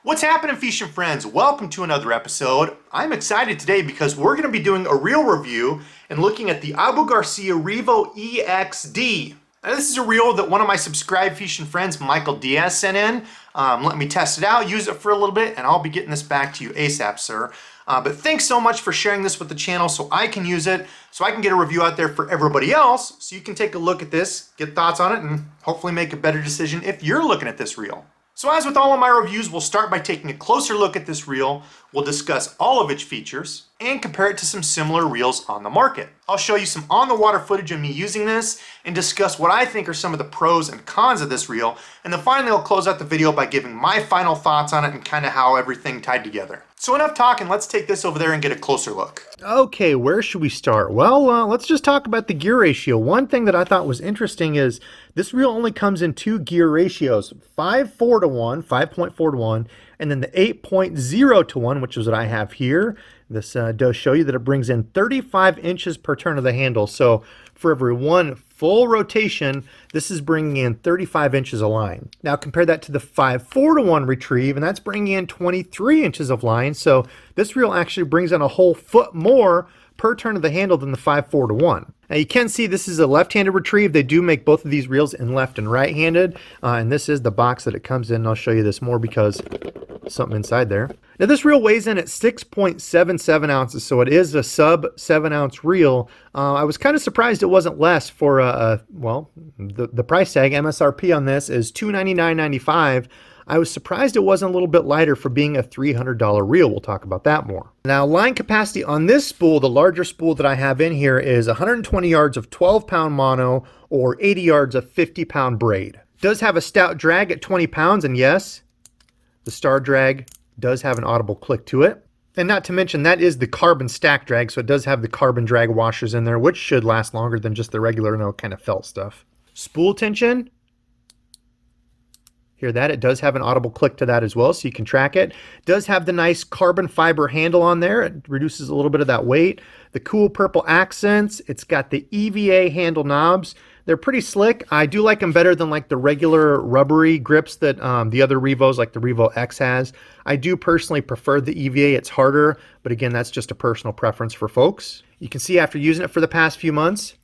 What's happening, fishing friends? Welcome to another episode. I'm excited today because we're going to be doing a reel review and looking at the Garcia Revo EXD. Now, this is a reel that one of my subscribed fishing friends, Michael Diaz, sent in. Let me test it out, use it for a little bit, and I'll be getting this back to you ASAP, sir. But thanks so much for sharing this with the channel so I can use it, so I can get a review out there for everybody else, so you can take a look at this, get thoughts on it, and hopefully make a better decision if you're looking at this reel. So as with all of my reviews, we'll start by taking a closer look at this reel, we'll discuss all of its features, and compare it to some similar reels on the market. I'll show you some on-the-water footage of me using this, and discuss what I think are some of the pros and cons of this reel, and then finally I'll close out the video by giving my final thoughts on it and kind of how everything tied together. So enough talking, let's take this over there and get a closer look. Okay, where should we start? Well, let's just talk about the gear ratio. One thing that I thought was interesting is this reel only comes in two gear ratios, 5.4 to 1, 5.4 to 1, and then the 8.0 to 1, which is what I have here. This does show you that it brings in 35 inches per turn of the handle. So for every one full rotation, this is bringing in 35 inches of line. Now compare that to the 5.4 to 1 retrieve, and that's bringing in 23 inches of line. So this reel actually brings in a whole foot more per turn of the handle than the 5.4 to 1. Now you can see this is a left-handed retrieve. They do make both of these reels in left and right-handed, and this is the box that it comes in. I'll show you this more because something inside there. Now this reel weighs in at 6.77 ounces, so it is a sub 7-ounce reel. I was kind of surprised it wasn't less for well, the price tag MSRP on this is $299.95. I was surprised it wasn't a little bit lighter for being a $300 reel. We'll talk about that more. Now, line capacity on this spool, the larger spool that I have in here, is 120 yards of 12-pound mono or 80 yards of 50-pound braid. It does have a stout drag at 20 pounds, and yes, the star drag does have an audible click to it. And not to mention, that is the carbon stack drag, so it does have the carbon drag washers in there, which should last longer than just the regular, kind of felt stuff. Spool tension. Hear that? It does have an audible click to that as well, so you can track it. It does have the nice carbon fiber handle on there. It reduces a little bit of that weight. The cool purple accents. It's got the EVA handle knobs. They're pretty slick. I do like them better than like the regular rubbery grips that the other Revos, like the Revo X, has. I do personally prefer the EVA. It's harder, but again, that's just a personal preference for folks. You can see after using it for the past few months,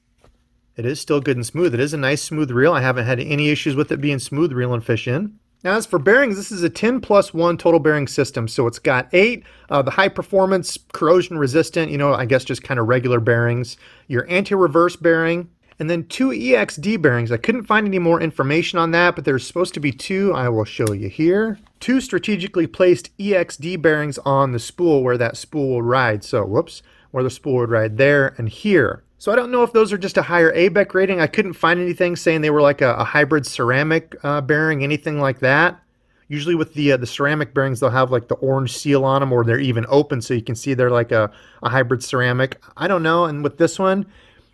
it is still good and smooth. It is a nice smooth reel. I haven't had any issues with it being smooth reeling fish in. Now as for bearings, this is a 10+1 total bearing system. So it's got 8, the high performance, corrosion resistant, I guess just kind of regular bearings, your anti-reverse bearing, and then 2 EXD bearings. I couldn't find any more information on that, but there's supposed to be 2. I will show you here. 2 strategically placed EXD bearings on the spool where that spool will ride. So, whoops, where the spool would ride there and here. So I don't know if those are just a higher ABEC rating. I couldn't find anything saying they were like a hybrid ceramic bearing, anything like that. Usually with the ceramic bearings, they'll have like the orange seal on them, or they're even open so you can see they're like a hybrid ceramic. I don't know. And with this one,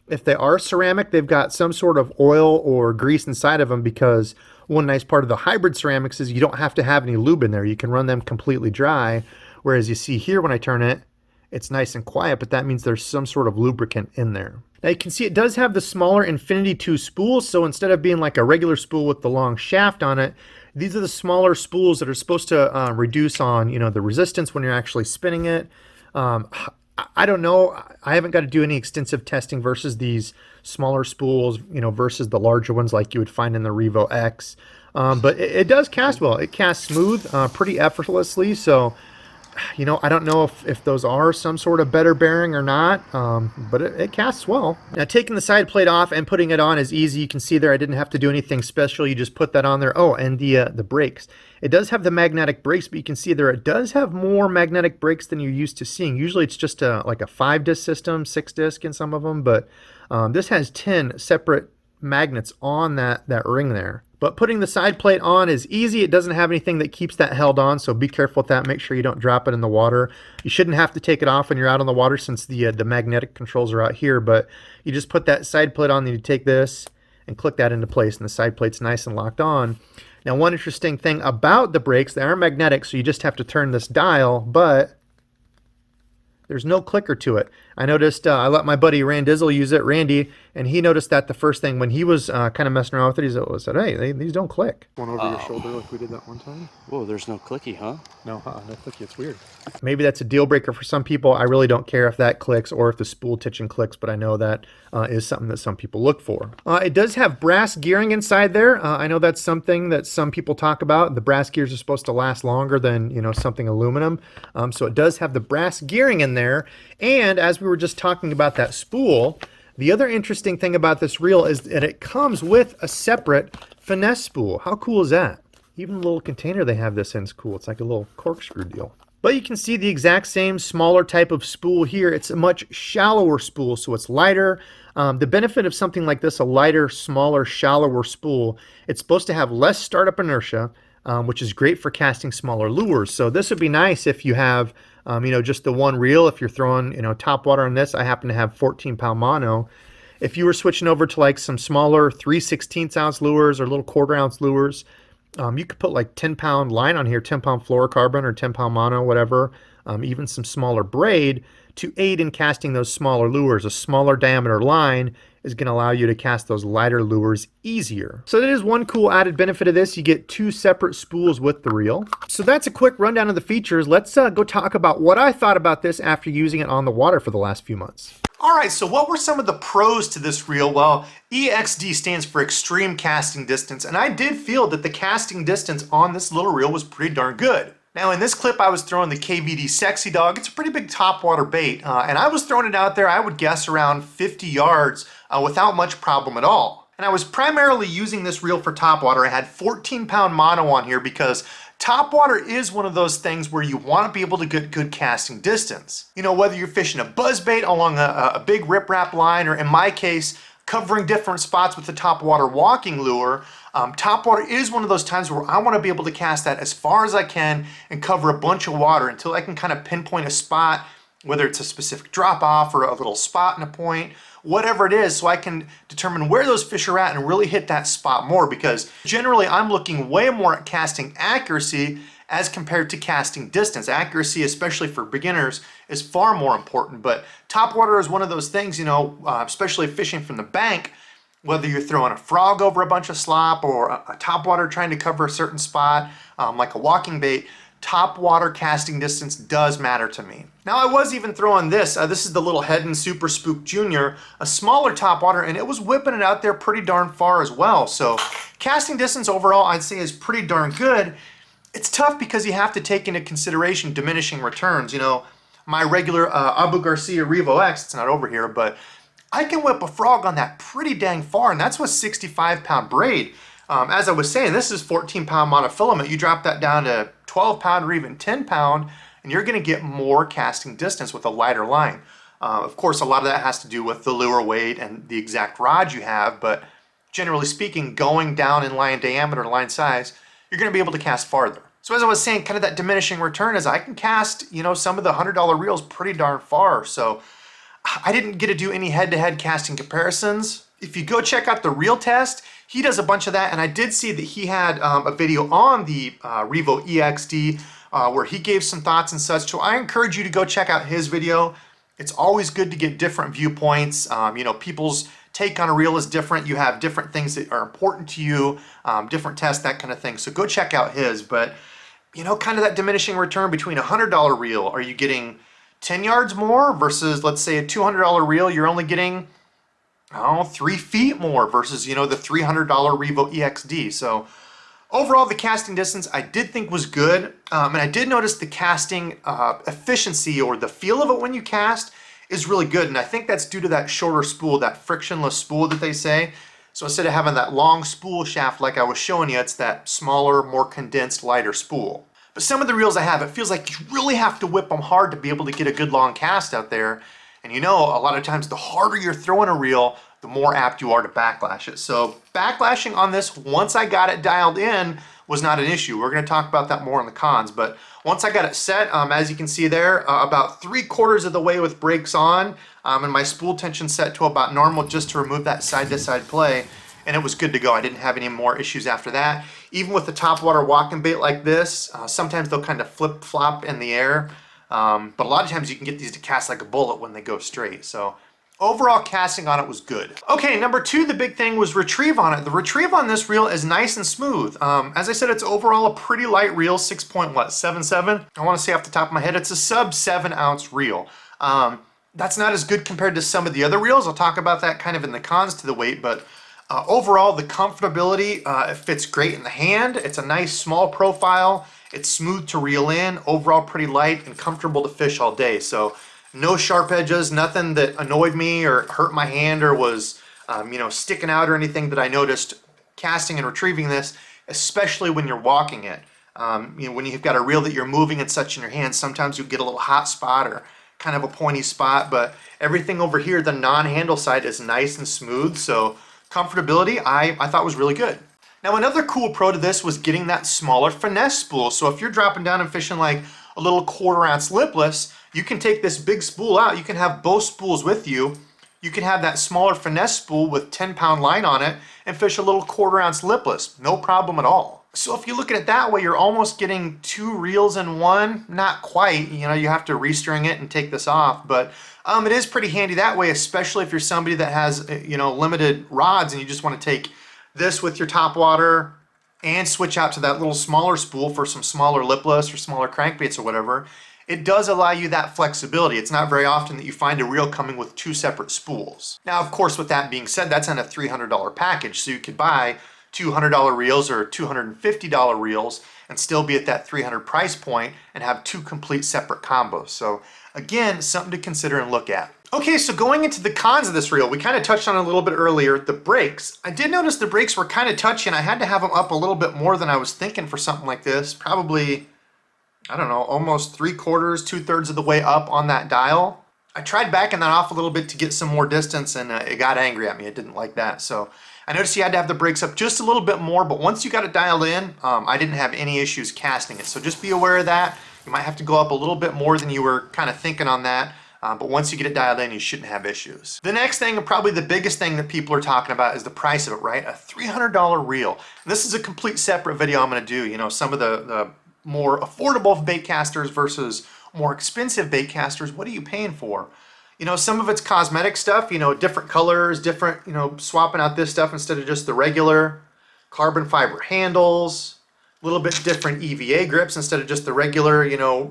if they are ceramic, they've got some sort of oil or grease inside of them, because one nice part of the hybrid ceramics is you don't have to have any lube in there. You can run them completely dry. Whereas you see here when I turn it, it's nice and quiet, but that means there's some sort of lubricant in there. Now you can see it does have the smaller Infinity 2 spools, so instead of being like a regular spool with the long shaft on it, these are the smaller spools that are supposed to reduce on, the resistance when you're actually spinning it. I don't know. I haven't got to do any extensive testing versus these smaller spools, versus the larger ones like you would find in the Revo X. But it does cast well. It casts smooth, pretty effortlessly, so I don't know if those are some sort of better bearing or not, but it casts well. Now taking the side plate off and putting it on is easy. You can see there I didn't have to do anything special. You just put that on there. Oh, and the brakes. It does have the magnetic brakes, but you can see there it does have more magnetic brakes than you're used to seeing. Usually it's just like a 5-disc system, 6-disc in some of them, but this has 10 separate magnets on that ring there. But putting the side plate on is easy. It doesn't have anything that keeps that held on, so be careful with that. Make sure you don't drop it in the water. You shouldn't have to take it off when you're out on the water since the magnetic controls are out here, but you just put that side plate on, then you take this and click that into place, and the side plate's nice and locked on. Now one interesting thing about the brakes, they are magnetic, so you just have to turn this dial, but there's no clicker to it. I noticed I let my buddy Randizzle use it, Randy, and he noticed that the first thing when he was kind of messing around with it, he said, hey, these don't click. One over your shoulder like we did that one time. Whoa, there's no clicky, huh? No, no clicky. It's weird. Maybe that's a deal breaker for some people. I really don't care if that clicks or if the spool tension clicks, but I know that is something that some people look for. It does have brass gearing inside there. I know that's something that some people talk about. The brass gears are supposed to last longer than, you know, something aluminum. So it does have the brass gearing in there. And as we were just talking about that spool, the other interesting thing about this reel is that it comes with a separate finesse spool. How cool is that? Even the little container they have this in is cool. It's like a little corkscrew deal. But you can see the exact same smaller type of spool here. It's a much shallower spool, so it's lighter. The benefit of something like this, a lighter, smaller, shallower spool, it's supposed to have less startup inertia, which is great for casting smaller lures. So this would be nice if you have, you know, just the one reel. If you're throwing, you know, topwater on this, I happen to have 14-pound mono. If you were switching over to like some smaller 3/16 ounce lures or little 1/4 ounce lures, you could put like 10-pound line on here, 10-pound fluorocarbon or 10-pound mono, whatever, even some smaller braid to aid in casting those smaller lures. A smaller diameter line is going to allow you to cast those lighter lures easier. So that is one cool added benefit of this. You get 2 separate spools with the reel. So that's a quick rundown of the features. Let's go talk about what I thought about this after using it on the water for the last few months. All right, so what were some of the pros to this reel? Well, EXD stands for extreme casting distance, and I did feel that the casting distance on this little reel was pretty darn good. Now in this clip I was throwing the KVD Sexy Dog. It's a pretty big topwater bait, and I was throwing it out there, I would guess around 50 yards without much problem at all. And I was primarily using this reel for topwater. I had 14-pound mono on here because topwater is one of those things where you want to be able to get good casting distance. You know, whether you're fishing a buzzbait along a big riprap line, or in my case, covering different spots with the topwater walking lure, topwater is one of those times where I want to be able to cast that as far as I can and cover a bunch of water until I can kind of pinpoint a spot, whether it's a specific drop off or a little spot in a point, whatever it is, so I can determine where those fish are at and really hit that spot more, because generally I'm looking way more at casting accuracy as compared to casting distance. Accuracy, especially for beginners, is far more important, but topwater is one of those things, you know, especially fishing from the bank, whether you're throwing a frog over a bunch of slop or a topwater trying to cover a certain spot, like a walking bait, topwater casting distance does matter to me. Now I was even throwing this. This is the little Heddon Super Spook Junior, a smaller topwater, and it was whipping it out there pretty darn far as well. So casting distance overall I'd say is pretty darn good. It's tough because you have to take into consideration diminishing returns. You know, my regular Abu Garcia Revo X, it's not over here, but I can whip a frog on that pretty dang far, and that's with 65-pound braid. As I was saying, this is 14-pound monofilament. You drop that down to 12-pound or even 10-pound, and you're going to get more casting distance with a lighter line. Of course, a lot of that has to do with the lure weight and the exact rod you have, but generally speaking, going down in line diameter, line size, you're going to be able to cast farther. So as I was saying, kind of that diminishing return is I can cast, you know, some of the $100 reels pretty darn far. So I didn't get to do any head-to-head casting comparisons. If you go check out the reel test, he does a bunch of that, and I did see that he had a video on the Revo EXD where he gave some thoughts and such. So I encourage you to go check out his video. It's always good to get different viewpoints. You know, people's take on a reel is different. You have different things that are important to you, different tests, that kind of thing. So go check out his. But, you know, kind of that diminishing return between a $100 reel. Are you getting 10 yards more versus, let's say, a $200 reel? You're only getting, oh, 3 feet more versus, you know, the $300 Revo EXD. So overall, the casting distance I did think was good, and I did notice the casting efficiency, or the feel of it when you cast, is really good, and I think that's due to that shorter spool, that frictionless spool that they say. So instead of having that long spool shaft like I was showing you, it's that smaller, more condensed, lighter spool. But some of the reels I have, it feels like you really have to whip them hard to be able to get a good long cast out there. And you know, a lot of times the harder you're throwing a reel, the more apt you are to backlash it. So backlashing on this, once I got it dialed in, was not an issue. We're going to talk about that more in the cons, but once I got it set, as you can see there, about 3/4 of the way with brakes on, and my spool tension set to about normal just to remove that side-to-side play, and it was good to go. I didn't have any more issues after that. Even with the topwater walking bait like this, sometimes they'll kind of flip-flop in the air. But a lot of times you can get these to cast like a bullet when they go straight. So overall casting on it was good. Okay, number 2, the big thing was retrieve on it. The retrieve on this reel is nice and smooth. As I said, it's overall a pretty light reel, 6.77. I want to say off the top of my head, it's a sub 7 ounce reel. That's not as good compared to some of the other reels. I'll talk about that kind of in the cons to the weight, but overall the comfortability, it fits great in the hand. It's a nice small profile. It's smooth to reel in, overall pretty light and comfortable to fish all day. So no sharp edges, nothing that annoyed me or hurt my hand or was sticking out or anything that I noticed casting and retrieving this, especially when you're walking it. When you've got a reel that you're moving and such in your hand, sometimes you get a little hot spot or kind of a pointy spot, but everything over here, the non-handle side, is nice and smooth. So comfortability, I thought was really good. Now another cool pro to this was getting that smaller finesse spool. So if you're dropping down and fishing like a little 1/4 ounce lipless, you can take this big spool out. You can have both spools with you. You can have that smaller finesse spool with 10-pound line on it and fish a little 1/4 ounce lipless. No problem at all. So if you look at it that way, you're almost getting 2 reels in one. Not quite, you have to restring it and take this off, but it is pretty handy that way, especially if you're somebody that has, limited rods and you just want to take this with your Topwater and switch out to that little smaller spool for some smaller lipless or smaller crankbaits or whatever. It does allow you that flexibility. It's not very often that you find a reel coming with 2 separate spools. Now, of course, with that being said, that's on a $300 package, so you could buy $200 reels or $250 reels and still be at that $300 price point and have 2 complete separate combos. So again, something to consider and look at. Okay, so going into the cons of this reel, we kind of touched on it a little bit earlier, the brakes. I did notice the brakes were kind of touchy and I had to have them up a little bit more than I was thinking for something like this. Probably, I don't know, almost 3/4, 2/3 of the way up on that dial. I tried backing that off a little bit to get some more distance and it got angry at me. It didn't like that. So I noticed you had to have the brakes up just a little bit more, but once you got it dialed in, I didn't have any issues casting it. So just be aware of that. You might have to go up a little bit more than you were kind of thinking on that. But once you get it dialed in, you shouldn't have issues. The next thing, and probably the biggest thing that people are talking about, is the price of it, right? A $300 reel. And this is a complete separate video I'm going to do. Some of the more affordable baitcasters versus more expensive baitcasters. What are you paying for? Some of it's cosmetic stuff, different colors, different, swapping out this stuff instead of just the regular carbon fiber handles, a little bit different EVA grips instead of just the regular,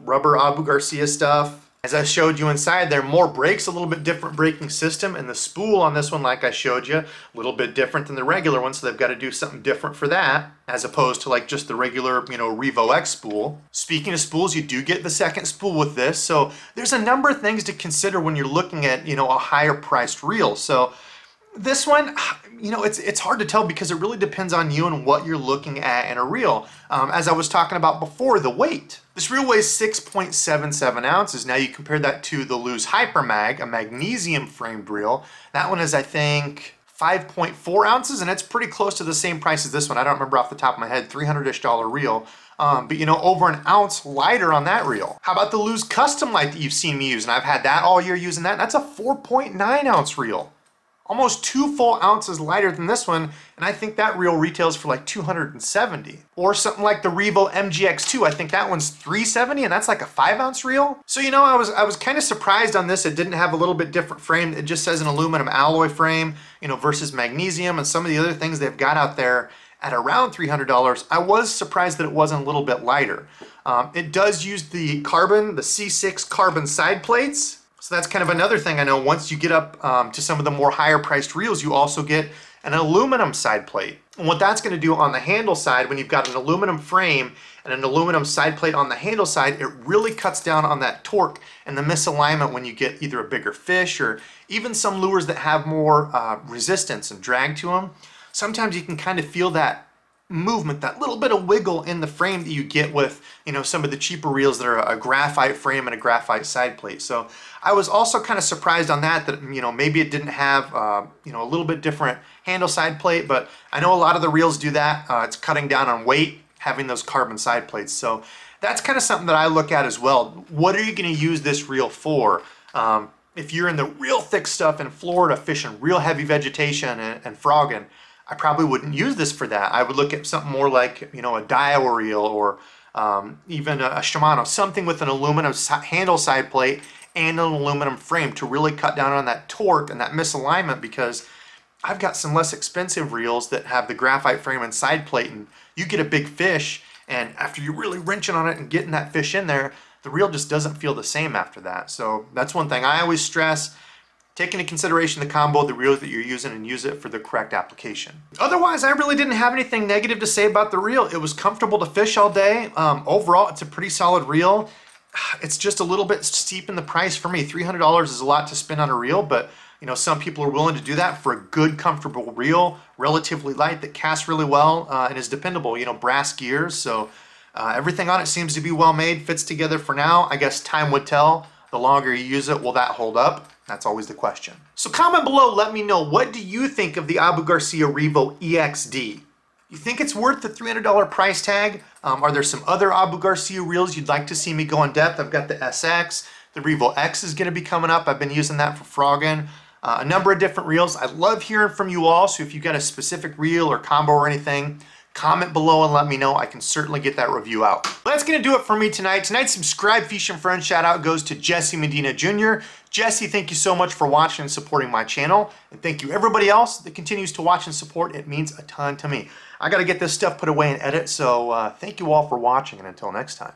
rubber Abu Garcia stuff. As I showed you inside there, more brakes, a little bit different braking system, and the spool on this one, like I showed you, a little bit different than the regular one, so they've got to do something different for that, as opposed to like just the regular, Revo X spool. Speaking of spools, you do get the second spool with this, so there's a number of things to consider when you're looking at, a higher priced reel. So this one, it's hard to tell because it really depends on you and what you're looking at in a reel. As I was talking about before, the weight. This reel weighs 6.77 ounces. Now you compare that to the Lew's Hypermag, a magnesium framed reel. That one is, I think, 5.4 ounces, and it's pretty close to the same price as this one. I don't remember off the top of my head, $300-ish reel. But over an ounce lighter on that reel. How about the Lew's Custom Light that you've seen me use? And I've had that all year using that. That's a 4.9 ounce reel. Almost 2 full ounces lighter than this one, and I think that reel retails for like $270. Or something like the Revo MGX2, I think that one's $370, and that's like a 5-ounce reel. So I was kind of surprised on this. It didn't have a little bit different frame. It just says an aluminum alloy frame, versus magnesium and some of the other things they've got out there at around $300. I was surprised that it wasn't a little bit lighter. It does use the C6 carbon side plates. So that's kind of another thing I know. Once you get up to some of the more higher priced reels, you also get an aluminum side plate. And what that's going to do on the handle side, when you've got an aluminum frame and an aluminum side plate on the handle side, it really cuts down on that torque and the misalignment when you get either a bigger fish or even some lures that have more resistance and drag to them. Sometimes you can kind of feel that movement, that little bit of wiggle in the frame that you get with, some of the cheaper reels that are a graphite frame and a graphite side plate. So I was also kind of surprised on that, maybe it didn't have, a little bit different handle side plate, but I know a lot of the reels do that. It's cutting down on weight, having those carbon side plates. So that's kind of something that I look at as well. What are you going to use this reel for? If you're in the real thick stuff in Florida, fishing real heavy vegetation and frogging, I probably wouldn't use this for that. I would look at something more like, a Daiwa reel or even a Shimano, something with an aluminum handle side plate and an aluminum frame to really cut down on that torque and that misalignment, because I've got some less expensive reels that have the graphite frame and side plate, and you get a big fish, and after you're really wrenching on it and getting that fish in there, the reel just doesn't feel the same after that. So that's one thing I always stress. Take into consideration the combo of the reel that you're using and use it for the correct application. Otherwise, I really didn't have anything negative to say about the reel. It was comfortable to fish all day. Overall, it's a pretty solid reel. It's just a little bit steep in the price for me. $300 is a lot to spend on a reel, but you know, some people are willing to do that for a good, comfortable reel, relatively light, that casts really well and is dependable. You know, brass gears, so everything on it seems to be well made, fits together for now. I guess time would tell. The longer you use it, will that hold up? That's always the question. So comment below, let me know, what do you think of the Abu Garcia Revo EXD? You think it's worth the $300 price tag? Are there some other Abu Garcia reels you'd like to see me go in depth? I've got the SX, the Revo X is gonna be coming up. I've been using that for frogging. A number of different reels. I love hearing from you all, so if you've got a specific reel or combo or anything, comment below and let me know. I can certainly get that review out. Well, that's gonna do it for me tonight. Tonight's Subscribe Fishing Friend shout out goes to Jesse Medina Jr. Jesse, thank you so much for watching and supporting my channel. And thank you everybody else that continues to watch and support. It means a ton to me. I gotta get this stuff put away and edit, so thank you all for watching, and until next time.